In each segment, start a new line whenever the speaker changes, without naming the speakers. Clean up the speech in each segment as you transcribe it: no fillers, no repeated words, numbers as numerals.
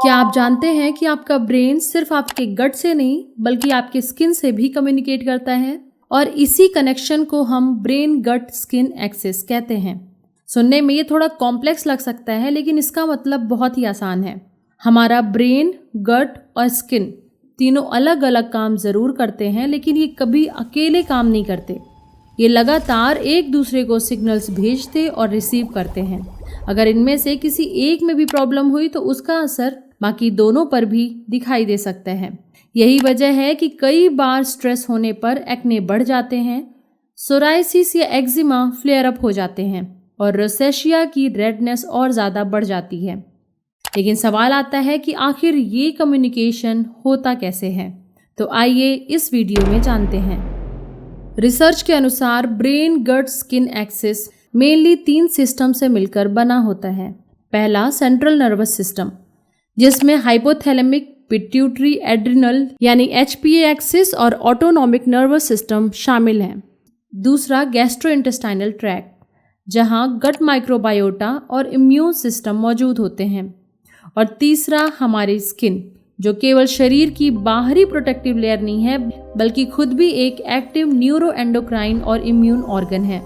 क्या आप जानते हैं कि आपका ब्रेन सिर्फ आपके गट से नहीं बल्कि आपके स्किन से भी कम्युनिकेट करता है और इसी कनेक्शन को हम ब्रेन गट स्किन एक्सिस कहते हैं। सुनने में ये थोड़ा कॉम्प्लेक्स लग सकता है लेकिन इसका मतलब बहुत ही आसान है। हमारा ब्रेन, गट और स्किन तीनों अलग अलग काम ज़रूर करते हैं लेकिन ये कभी अकेले काम नहीं करते। ये लगातार एक दूसरे को सिग्नल्स भेजते और रिसीव करते हैं। अगर इनमें से किसी एक में भी प्रॉब्लम हुई तो उसका असर बाकी दोनों पर भी दिखाई दे सकता है। यही वजह है कि कई बार स्ट्रेस होने पर एक्ने बढ़ जाते हैं, सोराइसिस या एक्जिमा फ्लेयर अप हो जाते हैं और रोसेशिया की रेडनेस और ज़्यादा बढ़ जाती है। लेकिन सवाल आता है कि आखिर ये कम्युनिकेशन होता कैसे है? तो आइए इस वीडियो में जानते हैं। रिसर्च के अनुसार ब्रेन गट स्किन एक्सिस मेनली 3 सिस्टम से मिलकर बना होता है। पहला सेंट्रल नर्वस सिस्टम, जिसमें हाइपोथैलेमिक, पिट्यूटरी, एड्रिनल यानी HPA एक्सिस और ऑटोनॉमिक नर्वस सिस्टम शामिल हैं। दूसरा गैस्ट्रोइंटेस्टाइनल ट्रैक्ट, जहां गट माइक्रोबायोटा और इम्यून सिस्टम मौजूद होते हैं। और तीसरा हमारी स्किन, जो केवल शरीर की बाहरी प्रोटेक्टिव लेयर नहीं है बल्कि खुद भी एक एक्टिव न्यूरो एंडोक्राइन और इम्यून ऑर्गन है।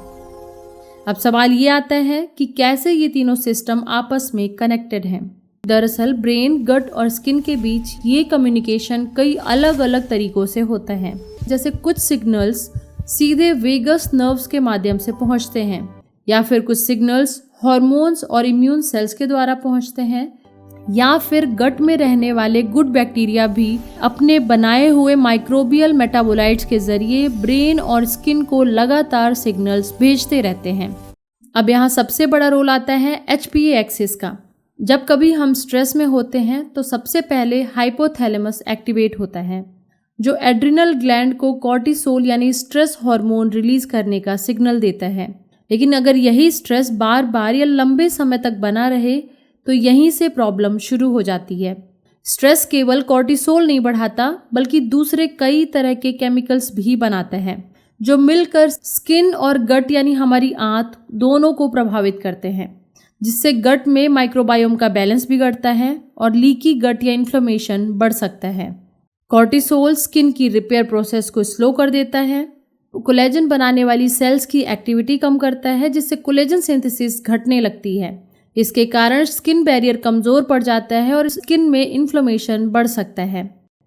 अब सवाल ये आता है कि कैसे ये तीनों सिस्टम आपस में कनेक्टेड हैं। दरअसल ब्रेन, गट और स्किन के बीच ये कम्युनिकेशन कई अलग अलग तरीकों से होता है। जैसे कुछ सिग्नल्स सीधे वेगस नर्व्स के माध्यम से पहुंचते हैं या फिर कुछ सिग्नल्स हार्मोन्स और इम्यून सेल्स के द्वारा पहुंचते हैं, या फिर गट में रहने वाले गुड बैक्टीरिया भी अपने बनाए हुए माइक्रोबियल मेटाबोलाइट्स के जरिए ब्रेन और स्किन को लगातार सिग्नल्स भेजते रहते हैं। अब यहाँ सबसे बड़ा रोल आता है HPA एक्सिस का। जब कभी हम स्ट्रेस में होते हैं तो सबसे पहले हाइपोथैलेमस एक्टिवेट होता है, जो एड्रिनल ग्लैंड को कॉर्टिसोल यानी स्ट्रेस हार्मोन रिलीज करने का सिग्नल देता है। लेकिन अगर यही स्ट्रेस बार बार या लंबे समय तक बना रहे तो यहीं से प्रॉब्लम शुरू हो जाती है। स्ट्रेस केवल कॉर्टिसोल नहीं बढ़ाता बल्कि दूसरे कई तरह के केमिकल्स भी बनाता है, जो मिलकर स्किन और गट यानी हमारी आंत दोनों को प्रभावित करते हैं, जिससे गट में माइक्रोबायोम का बैलेंस बिगड़ता है और लीकी गट या इन्फ्लेमेशन बढ़ सकता है। कॉर्टिसोल स्किन की रिपेयर प्रोसेस को स्लो कर देता है, कोलेजन बनाने वाली सेल्स की एक्टिविटी कम करता है, जिससे कोलेजन सिंथेसिस घटने लगती है। इसके कारण स्किन बैरियर कमज़ोर पड़ जाता है और स्किन में इन्फ्लेमेशन बढ़ सकता है।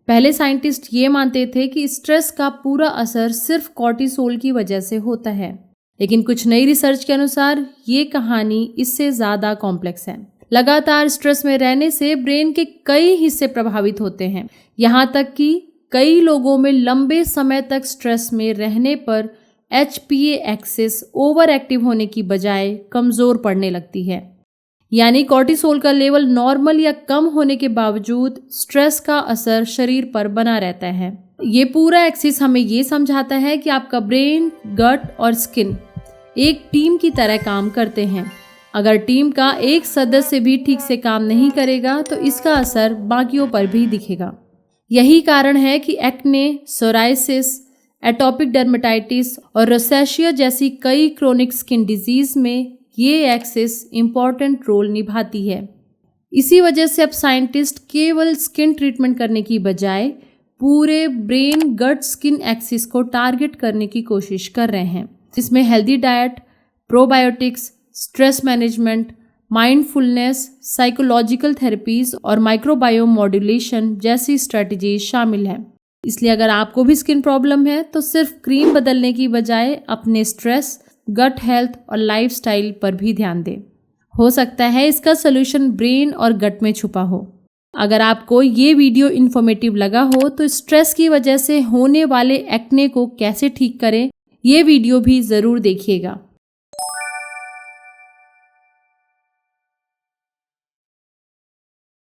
पहले साइंटिस्ट ये मानते थे कि स्ट्रेस का पूरा असर सिर्फ कॉर्टिसोल की वजह से होता है, लेकिन कुछ नई रिसर्च के अनुसार ये कहानी इससे ज़्यादा कॉम्प्लेक्स है। लगातार स्ट्रेस में रहने से ब्रेन के कई हिस्से प्रभावित होते हैं, यहाँ तक कि कई लोगों में लंबे समय तक स्ट्रेस में रहने पर HPA एक्सिस ओवर एक्टिव होने की बजाय कमज़ोर पड़ने लगती है। यानी कॉर्टिसोल का लेवल नॉर्मल या कम होने के बावजूद स्ट्रेस का असर शरीर पर बना रहता है। ये पूरा एक्सिस हमें ये समझाता है कि आपका ब्रेन, गट और स्किन एक टीम की तरह काम करते हैं। अगर टीम का एक सदस्य भी ठीक से काम नहीं करेगा तो इसका असर बाकियों पर भी दिखेगा। यही कारण है कि एक्ने, सोराइसिस, एटोपिक डर्मेटाइटिस और रोसेशिया जैसी कई क्रोनिक स्किन डिजीज में ये एक्सिस इम्पॉर्टेंट रोल निभाती है। इसी वजह से अब साइंटिस्ट केवल स्किन ट्रीटमेंट करने की बजाय पूरे ब्रेन गट स्किन एक्सिस को टारगेट करने की कोशिश कर रहे हैं। इसमें healthy diet, probiotics, stress management, mindfulness, psychological therapies और माइक्रोबायोम मॉड्यूलेशन जैसी स्ट्रेटजीज शामिल हैं। इसलिए अगर आपको भी स्किन प्रॉब्लम है तो सिर्फ क्रीम बदलने की बजाय अपने स्ट्रेस, गट हेल्थ और लाइफस्टाइल पर भी ध्यान दें। हो सकता है इसका सलूशन ब्रेन और गट में छुपा हो। अगर आपको ये वीडियो इन्फॉर्मेटिव लगा हो तो स्ट्रेस की वजह से होने वाले एक्ने को कैसे ठीक करें, ये वीडियो भी ज़रूर देखिएगा।